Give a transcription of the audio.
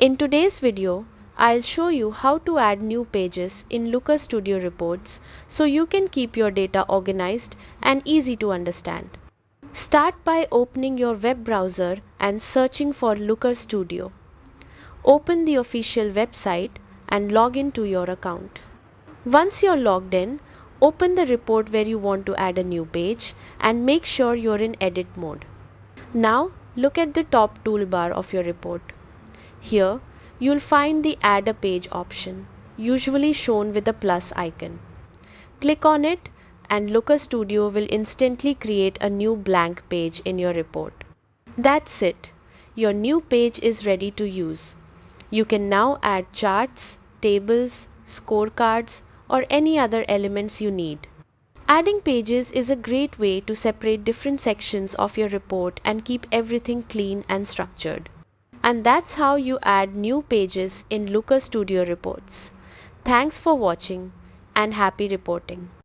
In today's video, I'll show you how to add new pages in Looker Studio reports so you can keep your data organized and easy to understand. Start by opening your web browser and searching for Looker Studio. Open the official website and log into your account. Once you're logged in, open the report where you want to add a new page and make sure you're in edit mode. Now look at the top toolbar of your report. Here, you'll find the Add a Page option, usually shown with a plus icon. Click on it and Looker Studio will instantly create a new blank page in your report. That's it. Your new page is ready to use. You can now add charts, tables, scorecards, or any other elements you need. Adding pages is a great way to separate different sections of your report and keep everything clean and structured. And that's how you add new pages in Looker Studio reports. Thanks for watching and happy reporting.